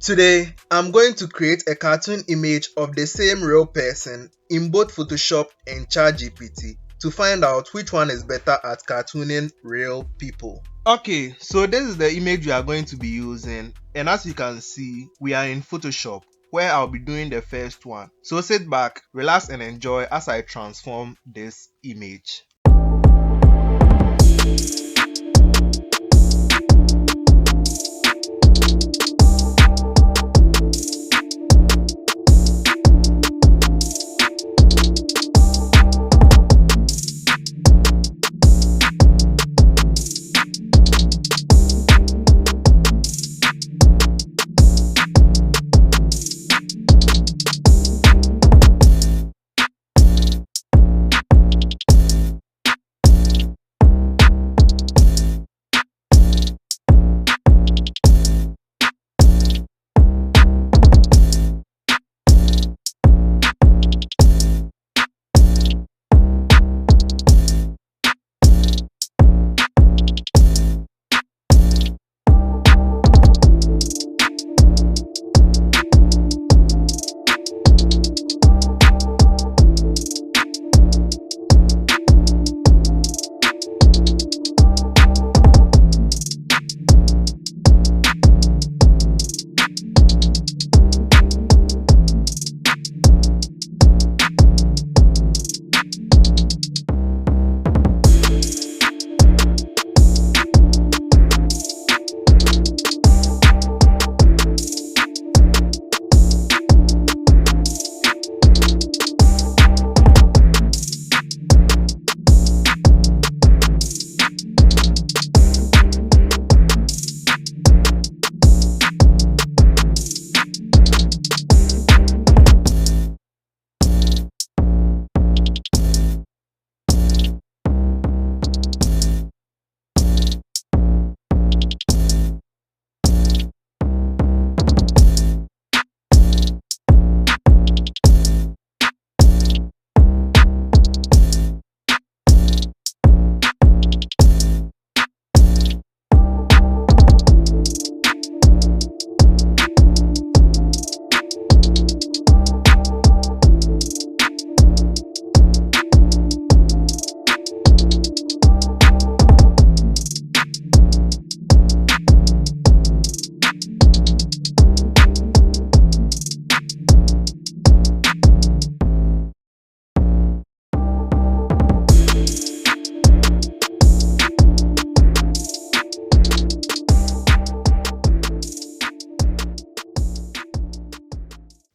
Today, I'm going to create a cartoon image of the same real person in both Photoshop and ChatGPT to find out which one is better at cartooning real people. Okay, so this is the image we are going to be using, and as you can see, we are in Photoshop where I'll be doing the first one. So sit back, relax and enjoy as I transform this image.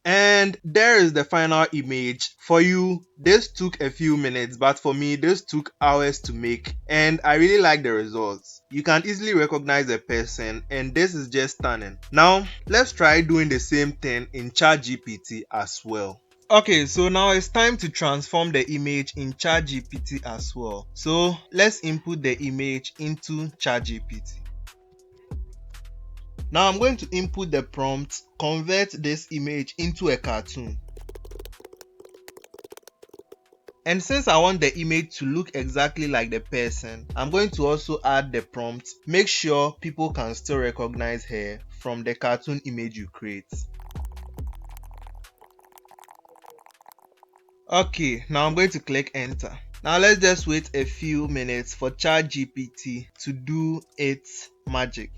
And there is the final image. For you, this took a few minutes, but for me, this took hours to make. And I really like the results. You can easily recognize a person, and this is just stunning. Now, let's try doing the same thing in ChatGPT as well. Okay, so now it's time to transform the image in ChatGPT as well. So let's input the image into ChatGPT. Now I'm going to input the prompt, convert this image into a cartoon. And since I want the image to look exactly like the person, I'm going to also add the prompt, make sure people can still recognize her from the cartoon image you create. Okay, now I'm going to click enter. Now let's just wait a few minutes for ChatGPT to do its magic.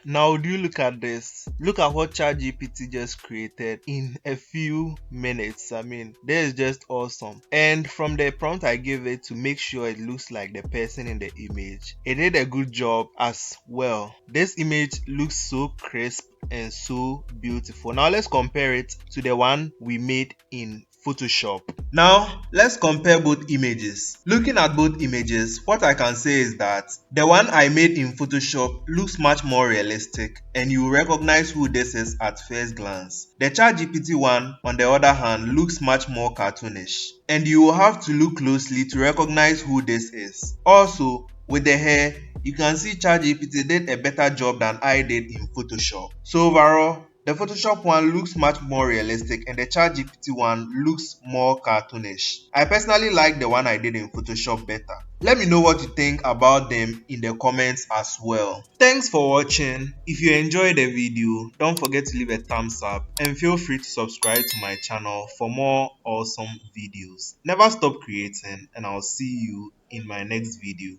Now do you look at this? Look at what ChatGPT just created in a few minutes. I mean, this is just awesome. And from the prompt I gave it to make sure it looks like the person in the image, it did a good job as well. This image looks so crisp and so beautiful. Now let's compare it to the one we made in Photoshop. Now let's compare both images. Looking at both images, what I can say is that the one I made in Photoshop looks much more realistic and you recognize who this is at first glance. The ChatGPT one, on the other hand, looks much more cartoonish and you will have to look closely to recognize who this is. Also, with the hair, you can see ChatGPT did a better job than I did in Photoshop. So overall, The Photoshop one looks much more realistic and the ChatGPT one looks more cartoonish. I personally like the one I did in Photoshop better. Let me know what you think about them in the comments as well. Thanks for watching. If you enjoyed the video, don't forget to leave a thumbs up and feel free to subscribe to my channel for more awesome videos. Never stop creating and I'll see you in my next video.